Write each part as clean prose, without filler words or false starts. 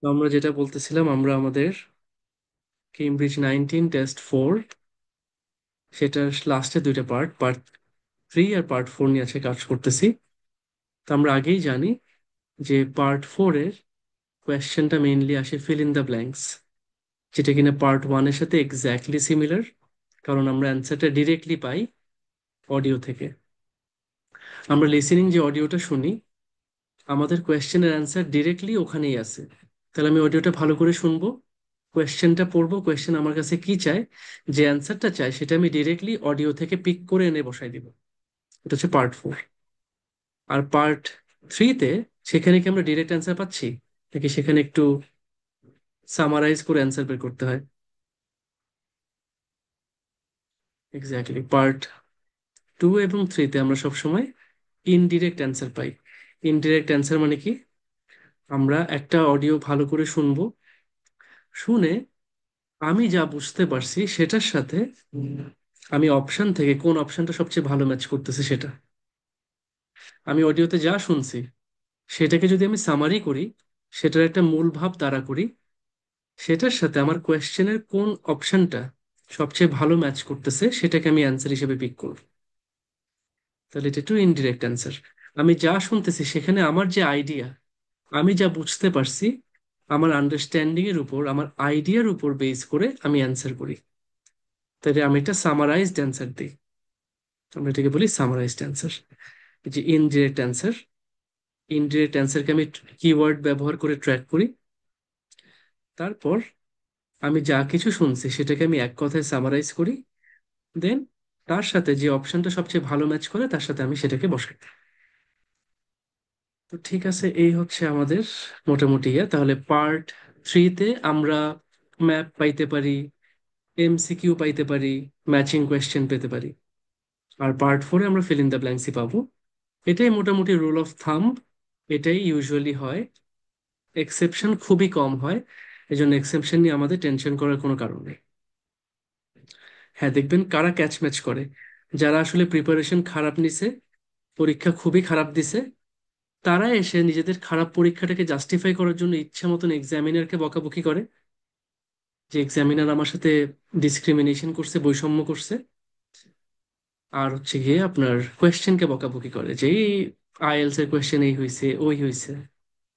তো আমরা যেটা বলতেছিলাম, আমরা আমাদের Cambridge 19 Test 4, সেটার লাস্টে দুইটা পার্ট, পার্ট 3 আর পার্ট 4 নিয়ে আছে কাজ করতেছি। তো আমরা আগেই জানি যে পার্ট 4-এর কোয়েশ্চেনটা মেইনলি আসে ফিল ইন দ্য ব্ল্যাঙ্কস, যেটা কিনা পার্ট 1-এর সাথে এক্স্যাক্টলি সিমিলার, কারণ আমরা অ্যান্সারটা ডিরেক্টলি পাই অডিও থেকে। আমরা লিসেনিং যে অডিওটা শুনি, আমাদের কোয়েশ্চেনের অ্যান্সার ডিরেক্টলি ওখানেই আছে। তাহলে আমি অডিওটা ভালো করে শুনবো, কোয়েশ্চেনটা পড়বো, কোয়েশ্চেন আমার কাছে কি চায়, যে অ্যান্সারটা চায় সেটা আমি ডিরেক্টলি অডিও থেকে পিক করে এনে বসাই দিব। এটা হচ্ছে পার্ট 4। আর পার্ট 3-তে সেখানে কি আমরা ডিরেক্ট অ্যান্সার পাচ্ছি, নাকি সেখানে একটু সামারাইজ করে অ্যান্সার বের করতে হয়? এক্স্যাক্টলি, পার্ট 2 এবং 3-তে আমরা সবসময় ইনডিরেক্ট অ্যান্সার পাই। ইনডিরেক্ট অ্যান্সার মানে কি? আমরা একটা অডিও ভালো করে শুনবো, শুনে আমি যা বুঝতে পারছি সেটার সাথে আমি অপশন থেকে কোন অপশনটা সবচেয়ে ভালো ম্যাচ করতেছে সেটা, আমি অডিওতে যা শুনছি সেটাকে যদি আমি সামারি করি, সেটার একটা মূল ভাব দ্বারা করি, সেটার সাথে আমার কোয়েশ্চেনের কোন অপশনটা সবচেয়ে ভালো ম্যাচ করতেছে সেটাকে আমি অ্যান্সার হিসেবে পিক করব। তাহলে এটা একটু ইনডিরেক্ট অ্যান্সার। আমি যা শুনতেছি সেখানে আমার যে আইডিয়া, আমি যা বুঝতে পারছি, আমার আন্ডারস্ট্যান্ডিং এর উপর, আমার আইডিয়ার উপর বেস করে আমি অ্যান্সার করি। তাহলে আমি একটা সামারাইজড অ্যান্সার দিই, আমরা এটাকে বলি সামারাইজড অ্যান্সার। যে ইনডিরেক্ট অ্যান্সার, ইনডিরেক্ট অ্যান্সারকে আমি কিওয়ার্ড ব্যবহার করে ট্র্যাক করি। তারপর আমি যা কিছু শুনছি সেটাকে আমি এক কথায় সামারাইজ করি, দেন তার সাথে যে অপশনটা সবচেয়ে ভালো ম্যাচ করে তার সাথে আমি সেটাকে বসাই। তো ঠিক আছে, এই হচ্ছে আমাদের মোটামুটি তাহলে পার্ট 3-তে আমরা ম্যাপ পাইতে পারি, এমসিকিউ পাইতে পারি, ম্যাচিং কোয়েশ্চেন পেতে পারি। আর পার্ট 4-এ আমরা ফিল ইন দ্য ব্ল্যাঙ্কসই পাবো। এটাই মোটামুটি রুল অফ থাম্ব, এটাই ইউজুয়ালি হয়। এক্সেপশন খুবই কম হয়, এই জন্য এক্সেপশন নিয়ে আমাদের টেনশন করার কোনো কারণ নেই। হ্যাঁ, দেখবেন কারা ক্যাচ ম্যাচ করে, যারা আসলে প্রিপারেশন খারাপ নিছে, পরীক্ষা খুবই খারাপ দিছে, তারা এসে নিজেদের খারাপ পরীক্ষাটাকে জাস্টিফাই করার জন্য ইচ্ছা মতন এক্সামিনারকে বকাবকি করে, যে এক্সামিনার আমার সাথে ডিসক্রিমিনেশন করছে, বৈষম্য করছে। আর হচ্ছে গিয়ে আপনার কোয়েশ্চেনকে বকাবকি করে যে আইএলস এর কোয়েশ্চেন এই হয়েছে ওই হয়েছে,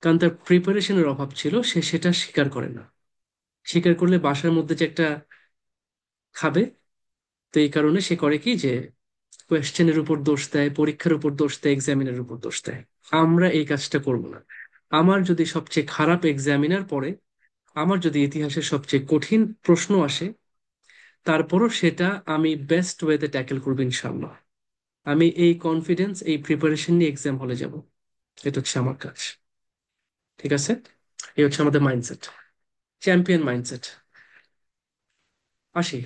কারণ তার প্রিপারেশনের অভাব ছিল, সে সেটা স্বীকার করে না। স্বীকার করলে বাসার মধ্যে যে একটা খাবে, তো এই কারণে সে করে কি, যে কোয়েশ্চেনের উপর দোষ দেয়, পরীক্ষার উপর দোষ দেয়, এক্সামিনের উপর দোষ দেয়। আমরা এই কাজটা করব না। আমার যদি সবচেয়ে খারাপ এক্সামিনার পড়ে, আমার যদি ইতিহাসের সবচেয়ে কঠিন প্রশ্ন আসে, তারপরও সেটা আমি বেস্ট ওয়েতে ট্যাকেল করবো ইনশাল্লাহ। আমি এই কনফিডেন্স, এই প্রিপারেশন নিয়ে এক্সাম হলে যাব। এটা হচ্ছে আমার কাজ। ঠিক আছে, এই হচ্ছে আমাদের মাইন্ডসেট, চ্যাম্পিয়ন মাইন্ডসেট। আসি,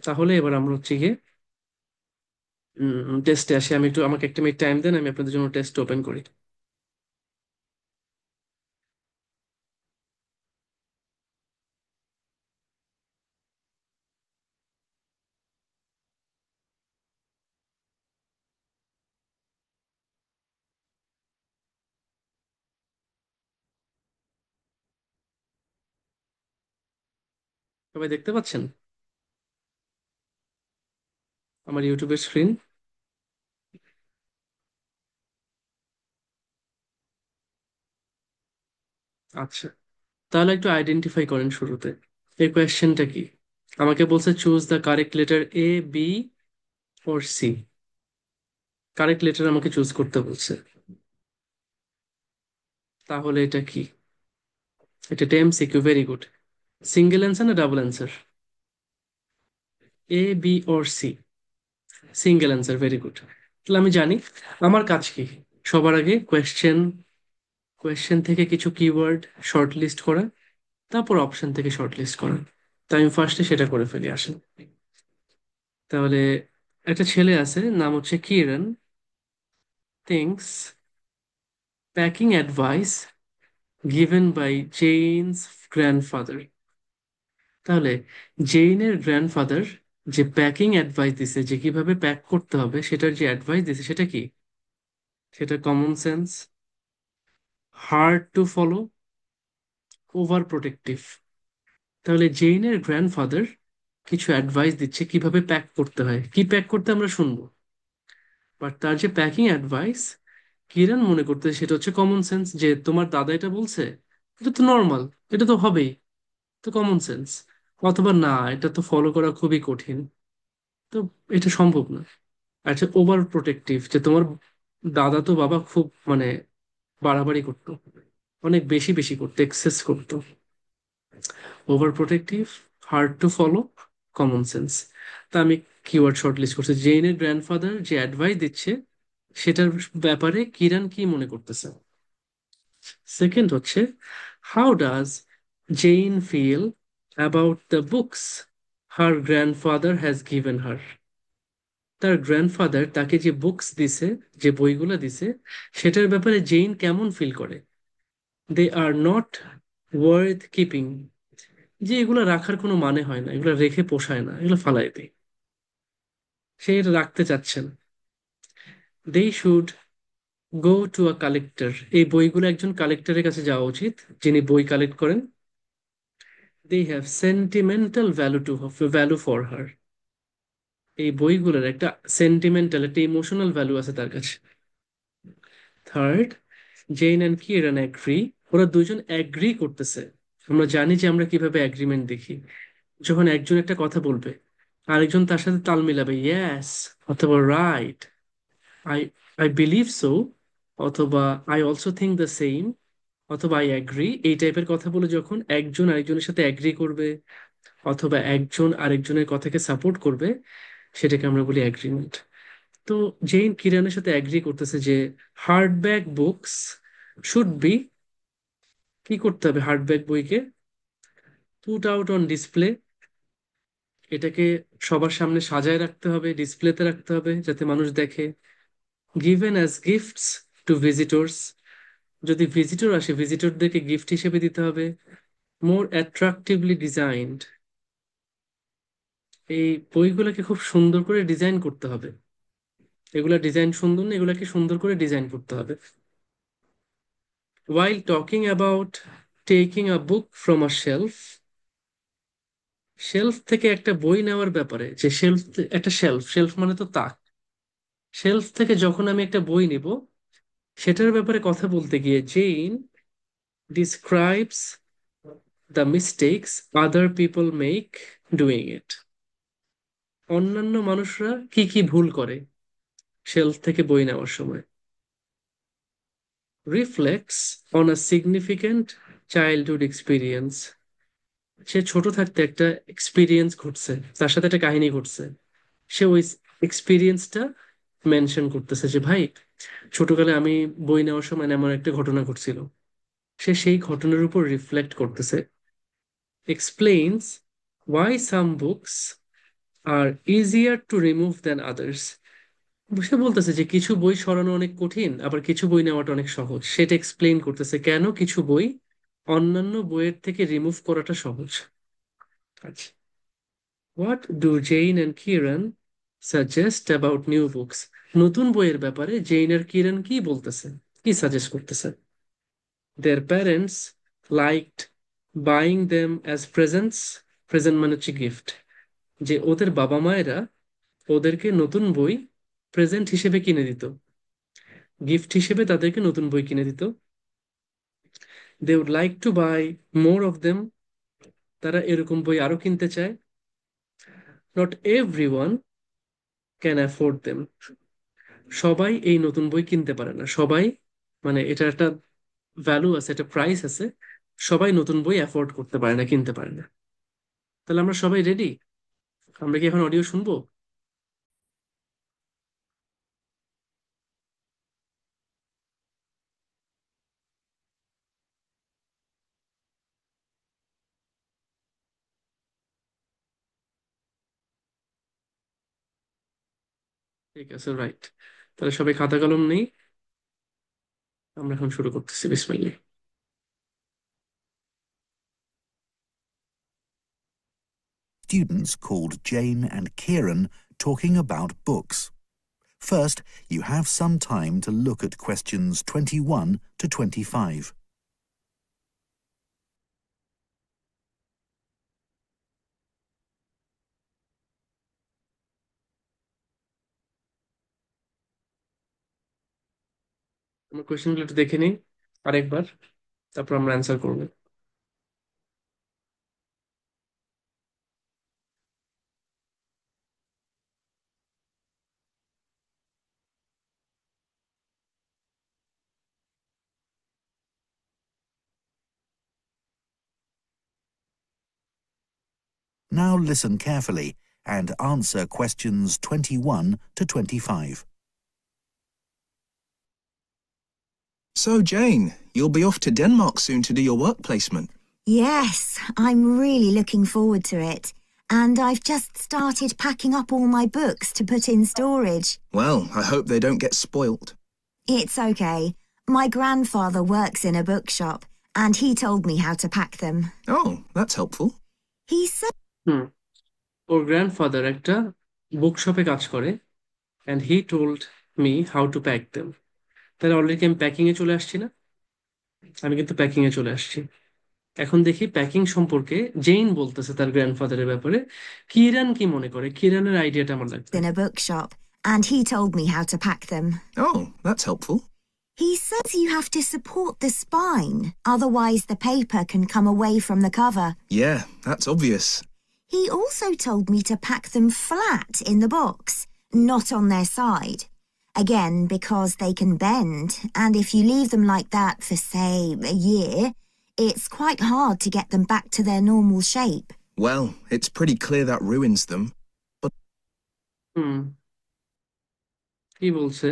তাহলে এবার আমরা হচ্ছে গিয়ে টেস্টে আসি। আমি একটু, আমাকে একটা মিনিট টাইম দেন, আমি আপনাদের জন্য টেস্ট ওপেন করি। সবাই দেখতে পাচ্ছেন আমার ইউটিউবের স্ক্রিন? আচ্ছা, তাহলে একটু আইডেন্টিফাই করেন শুরুতে এই কোয়েশ্চেনটা কি। আমাকে বলছে choose the correct letter, A, B or C. Correct letter আমাকে চুজ করতে বলছে। তাহলে এটা কি? এটা MCQ, very good. Single answer না double answer? A, B or C, single answer, very good. তাহলে আমি জানি আমার কাজ কি। সবার আগে কোয়েশ্চেন, কোয়েশ্চেন থেকে কিছু কিওয়ার্ড শর্ট লিস্ট করা, তারপর অপশন থেকে শর্ট লিস্ট করা। তাই আমি ফার্স্টে সেটা করে ফেলি, আসেন। তাহলে একটা ছেলে আছে, নাম হচ্ছে Kiran, things packing advice given by Jane's grandfather. তাহলে জেইনের গ্র্যান্ডফাদার যে প্যাকিং অ্যাডভাইস দিছে, যে কিভাবে প্যাক করতে হবে সেটার যে অ্যাডভাইস দিছে, সেটা কি? সেটা common sense, hard to follow, over protective. তাহলে জেইনের গ্র্যান্ডফাদার কিছু অ্যাডভাইস দিচ্ছে কিভাবে প্যাক করতে হয়, কি প্যাক করতে আমরা শুনবো, বাট তার যে প্যাকিং অ্যাডভাইস কিরণ মনে করতে সেটা হচ্ছে কমন সেন্স, যে তোমার দাদা এটা বলছে, এটা তো নর্মাল, এটা তো হবেই, তো কমন সেন্স। অথবা না, এটা তো ফলো করা খুবই কঠিন, তো এটা সম্ভব না। আচ্ছা, ওভার প্রোটেক্টিভ, যে তোমার দাদা তো বাবা খুব মানে বাড়াবাড়ি করতো, অনেক বেশি বেশি করতো, এক্সেস করতো। Over protective, hard to follow, common sense. তা আমি কিওয়ার্ড শর্ট লিস্ট করছি। জেইনের গ্র্যান্ডফাদার যে অ্যাডভাইস দিচ্ছে সেটার ব্যাপারে কিরান কি মনে করতেছে। সেকেন্ড হচ্ছে, how does Jane feel about the books her grandfather has given her. তার গ্র্যান্ডফাদার তাকে যে বুকস দিছে, যে বইগুলো দিছে, সেটার ব্যাপারে জেইন কেমন ফিল করে। দে আর নট ওয়ার্থ কিপিং, যে এগুলো রাখার কোনো মানে হয় না, এগুলো রেখে পোষায় না, এগুলো ফালাই দেয়, সে এটা রাখতে চাচ্ছে না। They should go to a collector, এই বইগুলো একজন কালেক্টরের কাছে যাওয়া উচিত যিনি বই কালেক্ট করেন। They have sentimental value for her, এই বইগুলোর একটা সেন্টিমেন্টাল, একটা ইমোশনাল ভ্যালু আছে তার কাছে। Third, Jane and Kiran agree, ওরা দুজন অ্যাগ্রি করতেছে। আমরা জানি যে আমরা কিভাবে অ্যাগ্রিমেন্ট দেখি, যখন একজন একটা কথা বলবে আরেকজন তার সাথে তাল মিলাবে, ইয়েস অথবা right, I I believe so, অথবা I also think the same, অথবা আই অ্যাগ্রি, এই টাইপের কথা বলে যখন একজন আরেকজনের সাথে অ্যাগ্রি করবে অথবা একজন আরেকজনের কথাকে সাপোর্ট করবে, সেটাকে আমরা বলি অ্যাগ্রিমেন্ট। তো জেইন কিরানের সাথে অ্যাগ্রি করতেছে যে হার্ডব্যাক বুকস শুড বি, কি করতে হবে হার্ডব্যাক বইকে, পুট আউট অন ডিসপ্লে, এটাকে সবার সামনে সাজায় রাখতে হবে, ডিসপ্লেতে রাখতে হবে যাতে মানুষ দেখে। Given as gifts to visitors, যদি ভিজিটর আসে ভিজিটরদেরকে গিফট হিসেবে দিতে হবে। মোর অ্যাট্রাকটিভলি ডিজাইনড, এই বইগুলোকে খুব সুন্দর করে ডিজাইন করতে হবে, এগুলা ডিজাইন সুন্দর না, এগুলাকে সুন্দর করে ডিজাইন করতে হবে। While talking about taking a book from a shelf, shelf থেকে একটা বই নেওয়ার ব্যাপারে, যে শেলফ, একটা শেলফ, শেলফ মানে তো তাক, শেলফ থেকে যখন আমি একটা বই নিব সেটার ব্যাপারে কথা বলতে গিয়ে Jane describes the mistakes other people make doing it, অন্যান্য মানুষরা কি কি ভুল করে শেলফ থেকে বই নেওয়ার সময়। Reflects on a significant childhood experience, সে ছোট থাকতে একটা এক্সপিরিয়েন্স ঘটছে, তার সাথে একটা কাহিনী ঘটছে, সে ওই এক্সপিরিয়েন্সটা মেনশন করতেছে যে ভাই, ছোটকালে আমি বই নেওয়ার সময় এমন একটা ঘটনা ঘটছিল, সে সেই ঘটনার উপর রিফ্লেক্ট করতেছে। Explains why some books are easier to remove than others, সে বলতেছে যে কিছু বই সরানো অনেক কঠিন, আবার কিছু বই নেওয়াটা অনেক সহজ, সেটা এক্সপ্লেইন করতেছে কেন কিছু বই অন্যান্য বইয়ের থেকে রিমুভ করাটা সহজ। আচ্ছা, what do Jane and Kiran suggest about new books, নতুন বইয়ের ব্যাপারে জেইন আর কিরণ কি বলতেছে, কি সাজেস্ট করতেছে। Their parents liked buying them as presents, present মানে হচ্ছে গিফট, যে ওদের বাবা মায়েরা ওদেরকে নতুন বই প্রেজেন্ট হিসেবে কিনে দিত, গিফট হিসেবে তাদেরকে নতুন বই কিনে দিত। They would like to buy more of them, তারা এরকম বই আরো কিনতে চায়। Not every one can afford them, সবাই এই নতুন বই কিনতে পারে না, সবাই মানে এটা একটা ভ্যালু আছে, একটা প্রাইস আছে, সবাই নতুন বই অ্যাফোর্ড করতে পারে না, কিনতে পারে না। তাহলে আমরা সবাই রেডি, আমরা কি এখন অডিও শুনবো? ঠিক আছে, রাইট। তাহলে সবাই খাতা কলম নেই, আমরা এখন শুরু করতেছি, বিসমিল্লাহ। Students called Jane and Kieran talking about books. First, you have some time to look at questions 21 to 25. আমরা কোয়েশ্চেনগুলো একটু দেখে নিই আরেকবার, তারপর আমরা অ্যান্সার করবো। Now listen carefully and answer questions 21 to 25. So, Jane, you'll be off to Denmark soon to do your work placement. Yes, I'm really looking forward to it. And I've just started packing up all my books to put in storage. Well, I hope they don't get spoilt. It's okay. My grandfather works in a bookshop, and he told me how to pack them. Oh, that's helpful. He said hmm, or grandfather একটা বুকশপে কাজ করে, and he told me how to pack them. তাহলে already আমি packing এ চলে আসছি না? আমি কিন্তু প্যাকিং এ চলে আসছি। এখন দেখি প্যাকিং সম্পর্কে জেইন বলতেছে তার গ্র্যান্ডফাদারের ব্যাপারে। কিরান কি মনে করে? কিরানের আইডিয়াটা আমার লাগবে। in a bookshop, and he told me how to pack them. Oh, that's helpful. He says you have to support the spine, otherwise the paper can come away from the cover. Yeah, that's obvious. He also told me to pack them flat in the box, not on their side. Again, because they can bend, and if you leave them like that for, say, a year, it's quite hard to get them back to their normal shape. Well, it's pretty clear that ruins them. হুম, কি বলছে?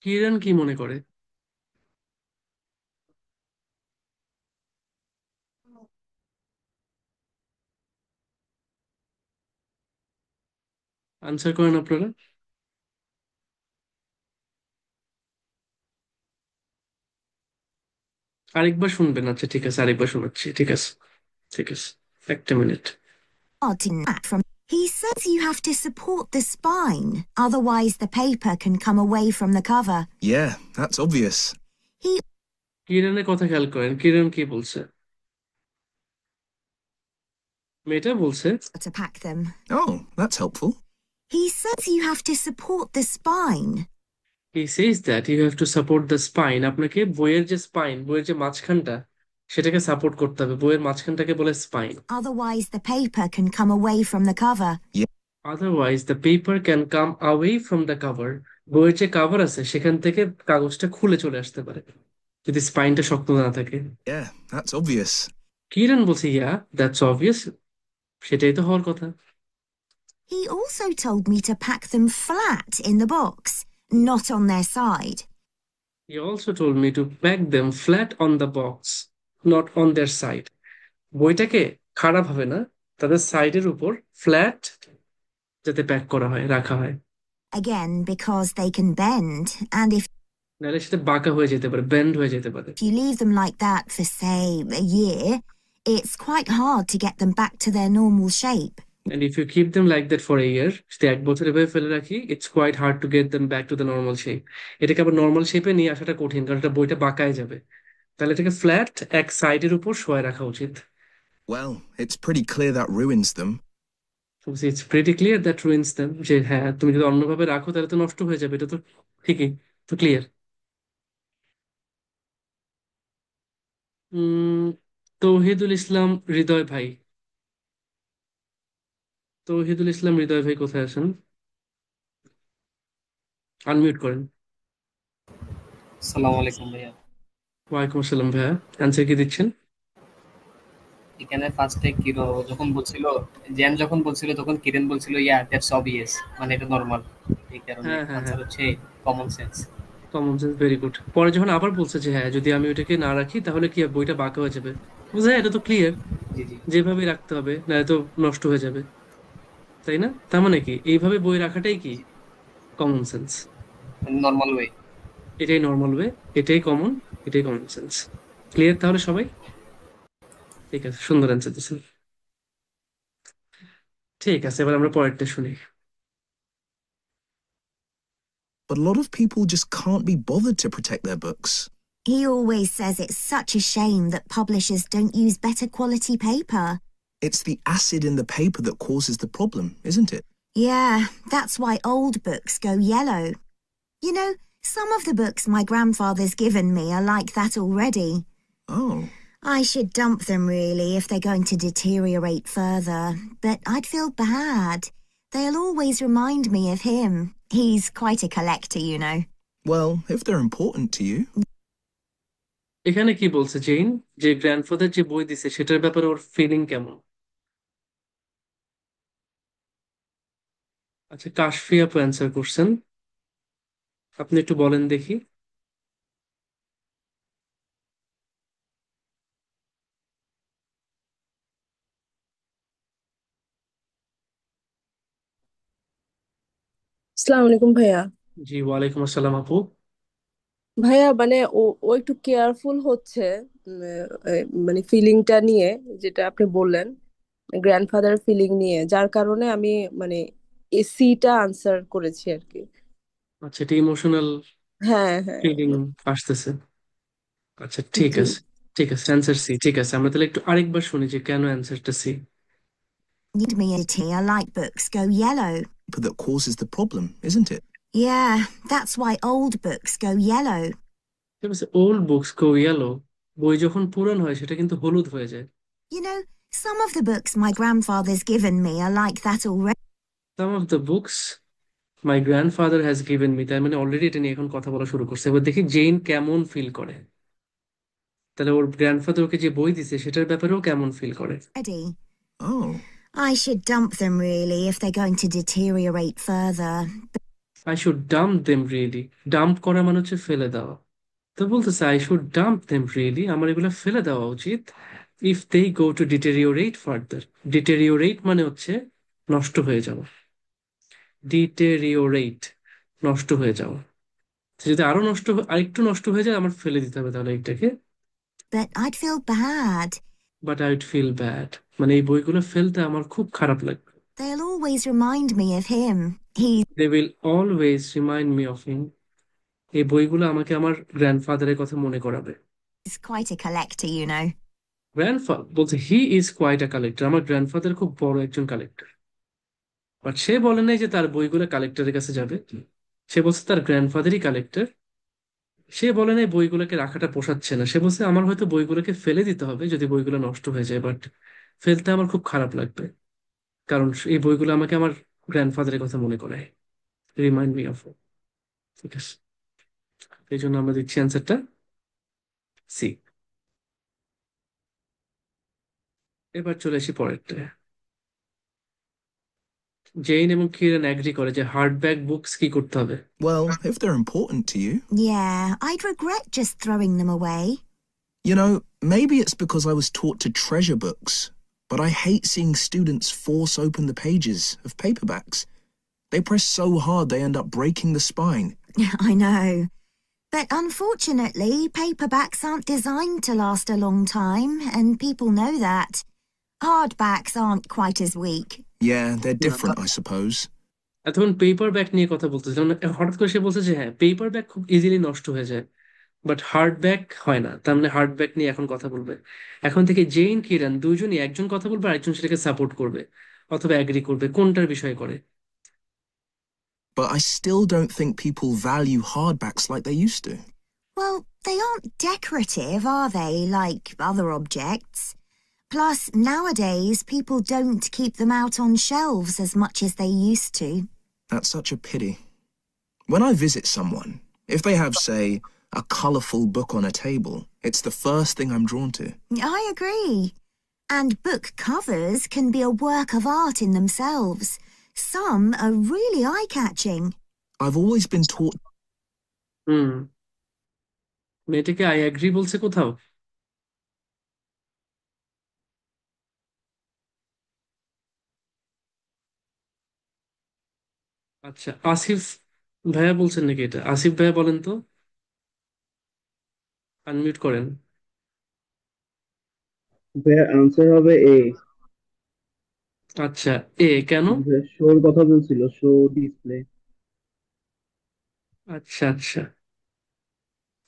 কিরান কি মনে করে? Answer করেন আপনারা। আরেকবার শুনবেন? আচ্ছা ঠিক আছে, আরেকবার শোনাচ্ছি। ঠিক আছে, ঠিক আছে, একটা minute. Hard to pack from. He says you have to support the spine, otherwise the paper can come away from the cover. Yeah, that's obvious. He কিরানের কথা খেয়াল করেন, কিরান কি বলছে? মেয়েটা বলছে to pack them. Oh, that's helpful. He says you have to support the spine, he says that you have to support the spine. আপনাকে বইয়ের যে স্পাইন, বইয়ের যে মাঝখানটা, সেটাকে সাপোর্ট করতে হবে। বইয়ের মাঝখানটাকে বলে spine. otherwise the paper can come away from the cover. Otherwise the paper can come away from the cover. বইয়ের যে কাভার আছে সেখান থেকে কাগজটা খুলে চলে আসতে পারে যদি স্পাইনটা শক্ত না থাকে। Yeah, that's obvious. কিরণ বলছে ইয়া দ্যাটস অবভিয়াস, সেটাই তো হওয়ার কথা। He also told me to pack them flat in the box, not on their side. He also told me to pack them flat on the box, not on their side. বইটাকে খারাপ হবে না, তাদের সাইডের উপর ফ্ল্যাট যাতে pack করা হয়, রাখা হয়। Again, because they can bend, and if নাহলে সেটা বাঁকা হয়ে যেতে পারে, বেন্ড হয়ে যেতে পারে। you leave them like that for, say, a year, it's quite hard to get them back to their normal shape. And if you keep them like that for a year, যদি এক বছর এভাবে ফেলে রাখি, it's quite hard to get them back to the normal shape. এটাকে আবার normal শেপে নিয়ে আসাটা কঠিন, কারণ এটা বইটা বাঁকায় যাবে। তাহলে এটাকে ফ্ল্যাট এক সাইডের উপর শোয় রাখা উচিত। Well, it's pretty clear that ruins them. So it's pretty clear that ruins them. যে হ্যাঁ, তুমি যদি অন্যভাবে রাখো তাহলে তো নষ্ট হয়ে যাবে, এটা তো ঠিকই, তো ক্লিয়ার। তৌহিদুল ইসলাম হৃদয় ভাই, তৌহিদুল ইসলাম হৃদয় ভাই কোথায় আছেন? আনমিউট করেন। আসসালামু আলাইকুম ভাইয়া। ওয়ালাইকুম আসসালাম ভাইয়া, অ্যান্সার কি দিচ্ছেন? এখানে ফার্স্টে কিরো যখন বলছিল, জেন যখন বলছিল তখন কিরেন বলছিল ইয়া দ্যাটস অবভিয়াস, মানে এটা নরমাল। এই কারণে হ্যাঁ হ্যাঁ হ্যাঁ, আনসার হচ্ছে common sense. Common sense, very good. পরে যখন আবার বলছে যে হ্যাঁ যদি আমি ওইটাকে না রাখি তাহলে কি হবে, বইটা বাঁকা হয়ে যাবে, বুঝা যায়, এটা তো ক্লিয়ার, জি জি, যেভাবে রাখতে হবে না তো নষ্ট হয়ে যাবে, তাই না? তার মানে কি এইভাবে বই রাখাটাই কি কমন সেন্স? Normal way. এটাই নর্মাল ওয়ে, এটাই কমন, এটাই কমন সেন্স। ক্লিয়ার তাহলে সবাই? ঠিক আছে, সুন্দর অ্যান্সার দিচ্ছেন। ঠিক আছে, এবার আমরা পরেরটা শুনি। But a lot of people just can't be bothered to protect their books. He always says it's such a shame that publishers don't use better quality paper. It's the acid in the paper that causes the problem, isn't it? Yeah, that's why old books go yellow. You know, some of the books my grandfather's given me are like that already. Oh. I should dump them really if they're going to deteriorate further, but I'd feel bad. They'll always remind me of him. He's quite a collector, you know. Well, if they're important to you. এখানে কি বলছে Zain, যে grandfather যে বই দিছে সেটার ব্যাপারে ওর feeling কেমন? আচ্ছা, কাশফি আপু অ্যান্সার করছেন, আপনি একটু বলেন দেখি। আসসালামু আলাইকুম ভাইয়া। জি, ওয়ালাইকুম আসসালাম আপু। ভাইয়া মানে ও ও একটু কেয়ারফুল হচ্ছে, মানে ফিলিংটা নিয়ে, যেটা আপনি বললেন গ্র্যান্ডফাদার ফিলিং নিয়ে, যার কারণে আমি মানে এসিটা আনসার করেছি আর কি। আচ্ছা, এটা ইমোশনাল হ্যাঁ হ্যাঁ। ফিলিং আসতেছে। আচ্ছা, ঠিক জি। আছে, ঠিক আছে, অ্যান্সার সি। ঠিক আছে, আমরা তাহলে একটু আরেকবার শুনি যে কেন অ্যান্সারটা C. Need me a tea, I like books go yellow. That causes the problem, isn't it? Yeah, that's why old books go yellow. ঠিক আছে, ওল্ড বুকস গো ইয়েলো, বই যখন পুরান হয় সেটা কিন্তু হলুদ হয়ে যায়। You know, some of the books my grandfather's given me are like that already. Some of the books my grandfather has given me, তার মানে অলরেডি এটা নিয়ে এখন কথা বলা শুরু করছে। এবার দেখি জেইন কেমন ফিল করে। তাহলে ওর গ্র্যান্ডফাদার ওকে যে বই দিছে সেটার ব্যাপারেও কেমন ফিল করে। Oh. I should dump them really if they're going to deteriorate further. I should dump them really, dump করা মানে হচ্ছে ফেলে দেওয়া। তো বলতেছে I should dump them really, আমার এগুলো ফেলে দেওয়া উচিত। If they go to deteriorate further, deteriorate মানে হচ্ছে নষ্ট হয়ে যাওয়া, ডিটেরিওরেট নষ্ট হয়ে যাওয়া। তো যদি আরো আরেকটু নষ্ট হয়ে যায় আমার ফেলে দিতে হবে তাহলে এটাকে। But I'd feel bad. But I would feel bad, মানে এই বইগুলো ফেলতে আমার খুব খারাপ লাগবে। They'll always remind me of him. He's they will always remind me of him, এই বইগুলো আমাকে আমার গ্র্যান্ডফাদারের কথা মনে করাবে। quite a collector, you know. Grandfather বলছে he is quite a collector, আমার গ্র্যান্ডফাদার খুব বড় একজন কালেক্টর। বাট সে বলে নাই যে তার বইগুলো কালেক্টরের কাছে যাবে, সে বলছে তার গ্র্যান্ডফাদারই কালেক্টর। সে বলে নাই বইগুলোকে রাখাটা পোষাচ্ছে না, সে বলছে আমার হয়তো বইগুলোকে ফেলে দিতে হবে যদি বইগুলো নষ্ট হয়ে যায়, বাট ফেলতে আমার খুব খারাপ লাগবে, কারণ এই বইগুলো আমাকে আমার গ্র্যান্ডফাদারের কথা মনে করায়, রিমাইন্ড মি অফ। ঠিক আছে, এই জন্য আমরা দিচ্ছি অ্যান্সারটা সি। এবার চলে আসি পরেরটা। জেইন এবং কিরণ অ্যাগ্রি করে যে হার্ডব্যাক বুকস কি করতে হবে। Well, if they're important to you. Yeah, I'd regret just throwing them away. You know, maybe it's because I was taught to treasure books, but I hate seeing students force open the pages of paperbacks. They press so hard they end up breaking the spine. I know. But unfortunately, paperbacks aren't designed to last a long time, and people know that. Hardbacks aren't quite as weak. Yeah, they're different, I suppose. এতক্ষণ paper bag নিয়ে কথা বলতেছে, যেমন হঠাৎ করে সে বলছে যে হ্যাঁ পেপার ব্যাগ খুব ইজিলি নষ্ট হয়ে যায়, বাট হার্ড ব্যাগ হয় না, তার মানে হার্ড ব্যাগ নিয়ে এখন কথা বলবে। এখন থেকে জেইন কিরণ দুইজনই, একজন কথা বলবে আরেকজন সেটাকে সাপোর্ট করবে অথবা অ্যাগ্রি করবে, কোনটার বিষয়ে করে। But I still don't think people value hardbacks like they used to. Well, they aren't decorative, are they, like other objects? Plus, nowadays, people don't keep them out on shelves as much as they used to. That's such a pity. When I visit someone, if they have, say, a colourful book on a table, it's the first thing I'm drawn to. I agree. And book covers can be a work of art in themselves. Some are really eye-catching. I've always been taught. হুম, মেয়েটাকে I agree বলছে কোথাও? আচ্ছা, আসিফ ভাইয়া বলছেন নাকি এটা? আসিফ ভাইয়া বলেন তো, আনমিউট করেন। আনসার হবে এ। আচ্ছা, এ কেন? শোর কথা বলছিল, শো ডিসপ্লে। আচ্ছা আচ্ছা,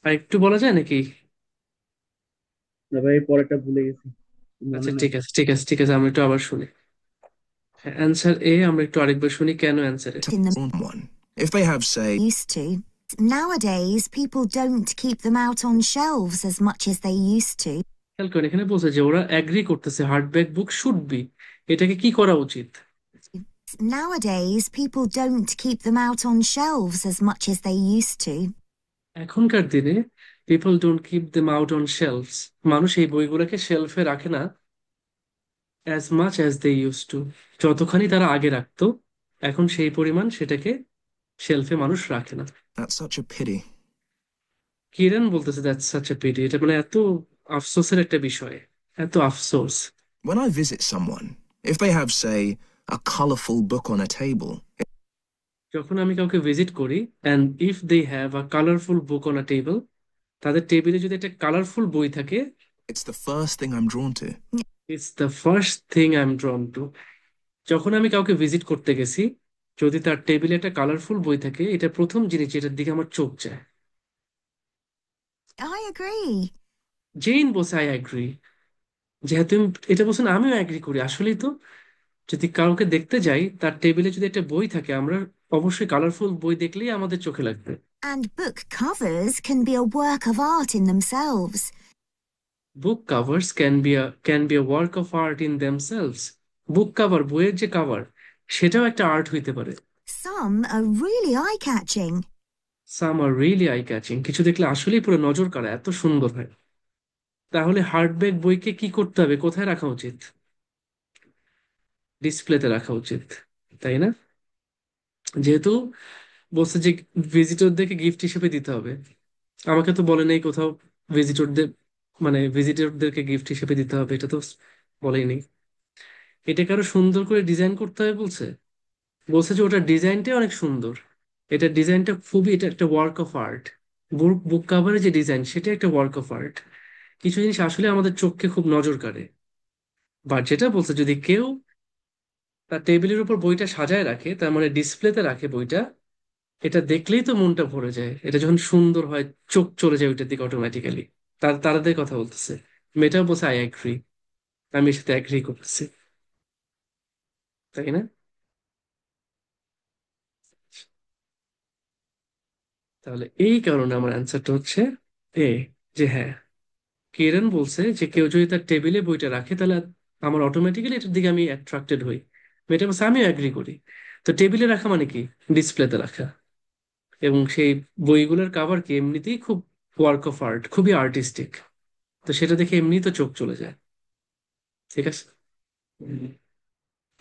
আর একটু বলা যায় নাকি? না ভাই, পরেরটা ভুলে গেছি। আচ্ছা, ঠিক আছে, ঠিক আছে, ঠিক আছে, আমরা একটু আবার শুনি। অ্যান্সার এ, আমরা একটু আরেকবার শুনি কেন answer A. in them One. If they have, say, used to. Nowadays, people don't keep them out on shelves as much as they used to. খেয়াল করেন, এখানে বলছে যে ওরা অ্যাগ্রি করতেছে হার্ডব্যাক বুক শুড বি, এটাকে কি করা উচিত? Nowadays, people don't keep them out on shelves as much as they used to. এখনকার দিনে people don't keep them out on shelves, মানুষ এই বইগুলোকে শেলফে রাখে না as much as they use to, যতখানি তারা আগে রাখতো, এখন সেই পরিমাণ সেটাকে শেলফে মানুষ রাখে না। that's such a pity. কিরণ বলতেছে দ্যাটস সাচ এ পিটি, এটা মানে এত আফসোসের একটা বিষয়, এত আফসোস। When I visit someone, if they have, say, a colourful book on a table, যখন আমি কাউকে ভিজিট করি, and if they have a colourful book on a table, তাদের টেবিলে যদি একটা কালারফুল বই থাকে, it's the first thing I'm drawn to. It's the first thing I am ড্রন two. যখন আমি কাউকে ভিজিট করতে গেছি, যদি তার টেবিলে একটা কালারফুল বই থাকে, এটা প্রথম জিনিস যেটার দিকে আমার চোখ যায়। I agree. জেইন বলছে আই অ্যাগ্রি, যেহেতু এটা বলছেন আমিও অ্যাগ্রি করি, আসলেই তো। যদি কাউকে দেখতে যাই, তার টেবিলে যদি একটা বই থাকে, আমরা অবশ্যই কালারফুল বই দেখলেই আমাদের চোখে লাগবে। And book covers can be a work of art in themselves. Book covers can be a work of art in themselves. Book cover, বইয়ের যে কাভার, সেটাও একটা আর্ট হইতে পারে। Some are really eye-catching. Some are really eye catching, কিছু দেখলে আসলেই পুরো নজর কাড়া, এত সুন্দর হয়। তাহলে হার্ডব্যাক বইকে কি করতে হবে, কোথায় রাখা উচিত? ডিসপ্লেতে রাখা উচিত, তাই না? যেহেতু বলছে যে ভিজিটরদেরকে গিফট হিসেবে দিতে হবে, আমাকে তো বলে নেই কোথাও ভিজিটরদের, মানে ভিজিটরদেরকে গিফট হিসেবে দিতে হবে, এটা তো বলেই নেই। এটাকে আরো সুন্দর করে ডিজাইন করতে হবে বলছে। বলছে যে ওটার ডিজাইনটাই অনেক সুন্দর, এটার ডিজাইনটা খুবই, এটা একটা ওয়ার্ক অফ আর্ট। বুক বুক কাভারের যে ডিজাইন, সেটা একটা ওয়ার্ক অফ আর্ট। কিছু জিনিস আসলে আমাদের চোখকে খুব নজর কাড়ে। বাট যেটা বলছে, যদি কেউ তার টেবিলের উপর বইটা সাজায় রাখে, তার মানে ডিসপ্লেতে রাখে বইটা, এটা দেখলেই তো মনটা ভরে যায়, এটা যখন সুন্দর হয়, চোখ চলে যায় ওইটার দিকে অটোমেটিক্যালি। তারাদের কথা বলতেছে, মেয়েটাও বলছে আই অ্যাগ্রি, আমি এর সাথে অ্যাগ্রি করতেছি, তাই না? তাহলে এই কারণে আমার অ্যান্সারটা হচ্ছে এ, যে হ্যাঁ, কিরণ বলছে যে কেউ যদি তার টেবিলে বইটা রাখে, তাহলে আমার অটোমেটিক্যালি এটার দিকে আমি অ্যাট্রাক্টেড হই। মেয়েটা বলছে আমিও অ্যাগ্রি করি। তো টেবিলে রাখা মানে কি? ডিসপ্লেতে রাখা। এবং সেই বইগুলোর কাভার কি এমনিতেই খুব ওয়ার্ক অফ আর্ট, খুবই আর্টিস্টিক। তো সেটা দেখে এমনি তো চোখ চলে যায়। ঠিক আছে।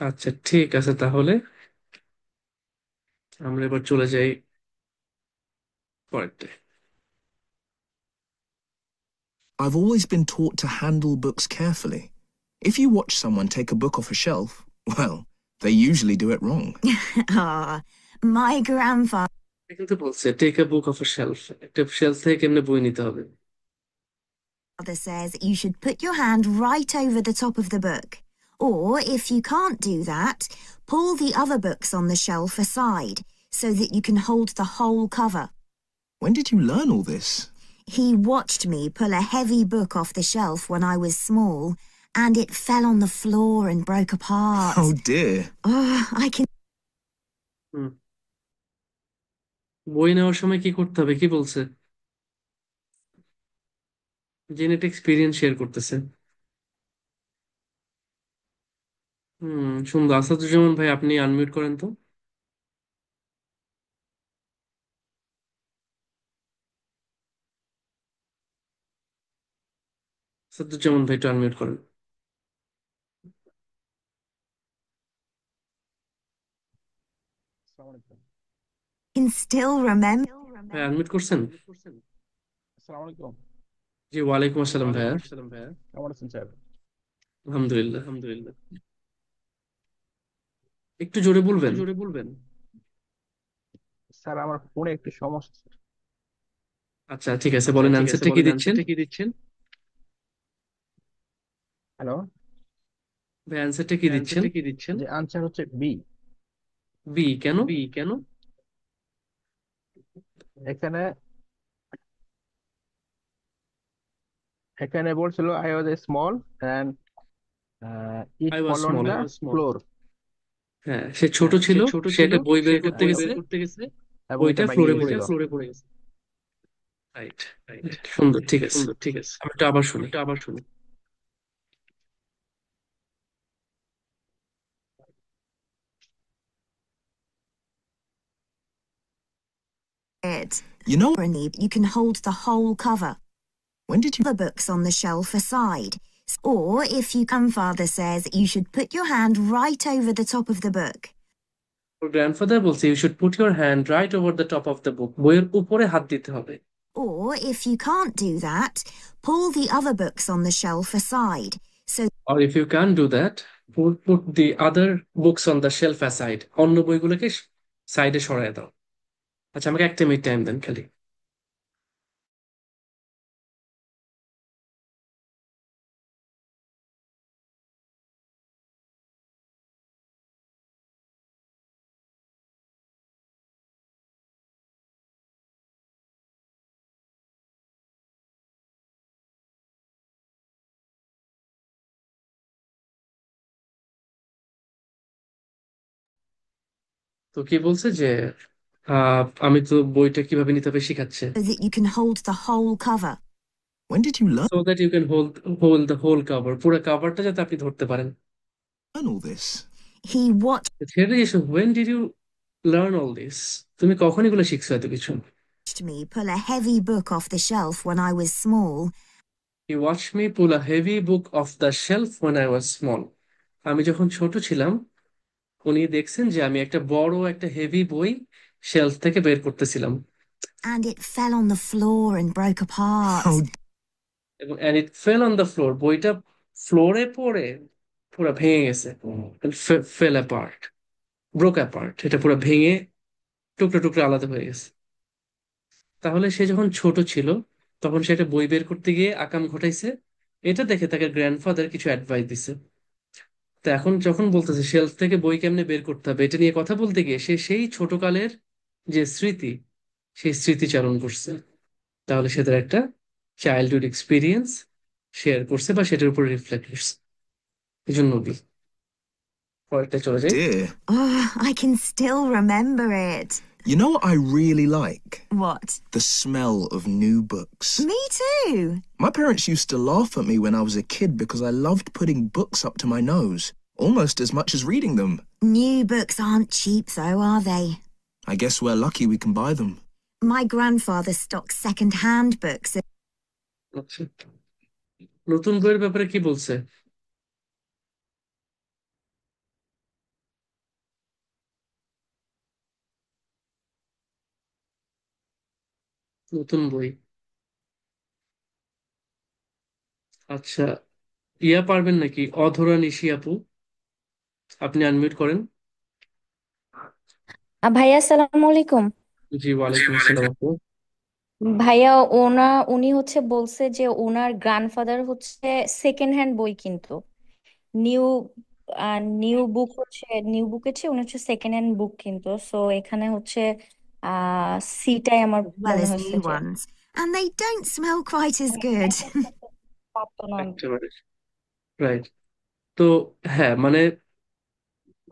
আচ্ছা, ঠিক আছে, তাহলে আমরা এবার চলে যাই পরেরটায়। I've always been taught to handle books carefully. If you watch someone take a book off a shelf, well, they usually do it wrong. Ah, my grandfather কিন্তু বলছে take a book of a shelf, একটা shelf থেকে কেমনে বই নিতে হবে। says you should put your hand right over the top of the book. Or, if you can't do that, pull the other books on the shelf aside so that you can hold the whole cover. When did you learn all this? He watched me pull a heavy book off the shelf when I was small, and it fell on the floor and broke apart. Oh dear. Oh, I can হুম, বই নেওয়ার সময় কি করতে হবে, কি বলছে? জেনেট experience share করতেছে। সুন্দর। আসাদুজ্জামান ভাই, আপনি আনমিউট করেন তো। আসাদুজ্জামান ভাই, একটু আনমিউট করেন। আসসালামু আলাইকুম। still remember. ভাই আনমিউট করছেন? আসসালামু আলাইকুম। জি, ওয়ালাইকুম আসসালাম ভাইয়া। ওয়ালাইকুম আসসালাম ভাইয়া। কেমন আছেন স্যার? আলহামদুলিল্লাহ, আলহামদুলিল্লাহ। একটু জোরে বলবেন। স্যার আমার ফোনে একটু সমস্যা স্যার। আচ্ছা, ঠিক আছে, বলেন অ্যান্সারটা কি দিচ্ছেন। হ্যালো। ভাই অ্যান্সারটা কি দিচ্ছেন? যে আনসার হচ্ছে বি। বি কেন? এখানে এখানে বলছিল I was a small and it I was fall on small. The floor. হ্যাঁ, সে ছোট ছিল, সে একটা বই বের করতে গেছে, এবং এটা বইটা ভেঙে ফ্লোরে পড়ে গেছিল। গেছে। রাইট, সুন্দর, ঠিক আছে। আমি একটু আবার শুনি। it. You know, You can hold the whole cover. when did you... The books on the shelf aside. Or if your grandfather says you should put your hand right over the top of the book. ওর grandfather বলছে you should put your hand right over the top of the book, বইয়ের উপরে হাত দিতে হবে। Or if you can't do that, pull the other books on the shelf aside. So or if you can't do that, put the other books on the shelf aside, অন্য বইগুলোকে সাইডে সরায় দাও। আচ্ছা, আমাকে একটা মিনিট টাইম দেন খালি। তো কি বলছে যে আমি তো বইটা কিভাবে নিতে হবে শিখাচ্ছে। that you can hold the whole cover. When did you So that you can hold the whole cover, পুরো কভারটা যাতে আপনি ধরতে পারেন। learn all this? He watched সেটা এসো, when did you learn all this? তুমি কখন এগুলো শিখছো এত কিছু? me pull a heavy book off the shelf when I was small. You watched me pull a heavy book off the shelf when I was small. আমি যখন ছোট ছিলাম, উনি দেখছেন যে আমি একটা বড় একটা হেভি বই শেলফ থেকে বের করতেছিলাম, And it fell on the floor and broke apart. Oh, এবং and it fell on the floor, বইটা ফ্লোরে পড়ে পুরো ভেঙে গেছে। fell apart, broke apart, এটা পুরো ভেঙে টুকরো টুকরো আলাদা হয়ে গেছে। তাহলে সে যখন ছোট ছিল, তখন সে একটা বই বের করতে গিয়ে আকাম ঘটাইছে, এটা দেখে তাকে গ্র্যান্ডফাদার কিছু অ্যাডভাইস দিছে। তো এখন যখন বলতেছে শেলফ থেকে বই কেমনে বের করতে হবে, এটা নিয়ে কথা বলতে গিয়ে সে সেই ছোটকালের যে স্মৃতি, সেই স্মৃতিচারণ করছে। তাহলে সে তার একটা চাইল্ডহুড এক্সপিরিয়েন্স শেয়ার করছে বা সেটার উপর রিফ্লেক্ট করছে, এই জন্য বি। পরেরটা চলে যাই। dear. Oh, I can still remember it. You know what I really like? What? The smell of new books. Me too. My parents used to laugh at me when I was a kid because I loved putting books up to my nose, almost as much as reading them. New books aren't cheap though, are they? I guess we're lucky we can buy them. My grandfather stocked second-hand books. আচ্ছা, নতুন বইয়ের ব্যাপারে কি বলছে? নতুন বই, আচ্ছা, ইয়া পারবেন নাকি? অধরা নিশি আপু, আপনি আনমিউট করেন। ভাইয়া আসসালামু আলাইকুম। জি, ওয়ালাইকুম আসসালাম আপু। ভাইয়া উনি হচ্ছে বলছে যে ওনার গ্র্যান্ডফাদার হচ্ছে সেকেন্ড হ্যান্ড বই কিনতো। নিউ নিউ বুকের চেয়ে উনি হচ্ছে সেকেন্ড হ্যান্ড বুক কিনতো। সো এখানে হচ্ছে সিটাই আমার As well মনে as হয়েছে new যে ones. And they don't smell quite as good. পারতো না। একেবারে রাইট। তো হ্যাঁ, মানে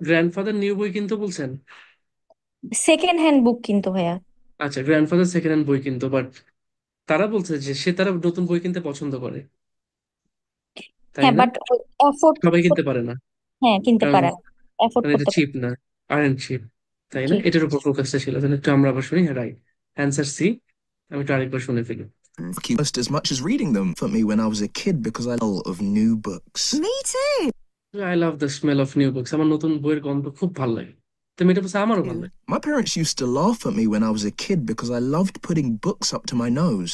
গ্র্যান্ডফাদার নিউ বই কিনতে বলছেন? সেকেন্ড হ্যান্ড বুক কিনতো ভাইয়া। আচ্ছা, গ্র্যান্ডফাদার সেকেন্ড হ্যান্ড বই কিনতো, বাট তারা বলছে যে তারা নতুন বই কিনতে পছন্দ করে, তাই হ্যাঁ, না? বাট এফোর্ড সবাই কিনতে পারে না, হ্যাঁ কিনতে কারণ পারে, এফোর্ড মানে এটা করতে পারে। চিপ না, আর্ন চিপ, তাই না? জি। এটার উপর ফোকাসটা ছিল। তাহলে একটু আমরা আবার শুনি। হ্যাঁ, রাইট অ্যান্সার সি। আমি একটু আরেকবার শুনে ফেলি। Lucky almost as much as reading them for me when I was a kid because I love of new books. Me too. I love the smell of new books, আমার নতুন বইয়ের গন্ধ খুব ভালো লাগে। তো এটা বলছে আমারও ভালো লাগে। My parents used to laugh at me when I was a kid because I loved putting books up to my nose.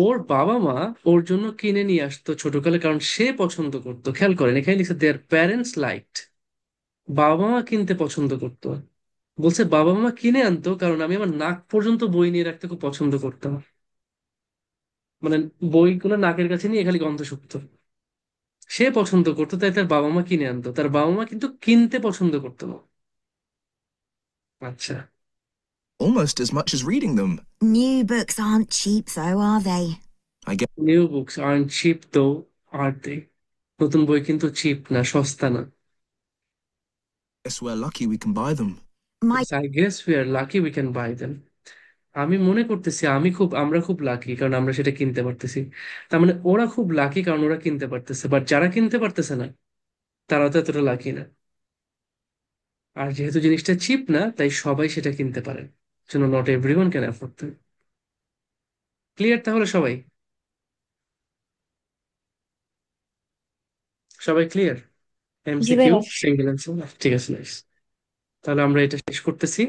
ওর বাবা মা ওর জন্য কিনে নিয়ে আসতো ছোটকালে, কারণ সে পছন্দ করতো। খেয়াল করেন, এখানে লিখছে দেয়ার প্যারেন্টস লাইকড, বাবা মা কিনতে পছন্দ করতো। বলছে বাবা মা কিনে আনতো কারণ আমি আমার নাক পর্যন্ত বই নিয়ে রাখতে খুব পছন্দ করতাম, মানে বইগুলো নাকের কাছে নিয়ে খালি গন্ধ শুকতো। সে পছন্দ করতো তাই তার বাবা মা কিনে আনতো, তার বাবা মা কিন্তু কিনতে পছন্দ করতো না। আচ্ছা, Almost as much as reading them. New books aren't cheap though, are they? I guess new books are cheap though, are দে? নতুন বই কিন্তু চিপ না, সস্তা না। Guess we're lucky we can buy them. My I guess we are lucky we can buy them. আমি মনে করতেছি আমরা খুব লাকি কারণ আমরা সেটা কিনতে পারতেছি। তার মানে ওরা খুব লাকি কারণ ওরা কিনতে পারতেছে, বাট যারা কিনতে পারতেছে না তারা তো এতটা লাকি না। আর যেহেতু জিনিসটা চিপ না, তাই সবাই সেটা কিনতে পারে, জন্য not everyone can afford them. Clear তাহলে সবাই? সবাই জি এমসিকিউ ভাইয়া। সিঙ্গেল অ্যান্সার, ঠিক আছে, নাইস। তাহলে আমরা এটা শেষ করতেছি।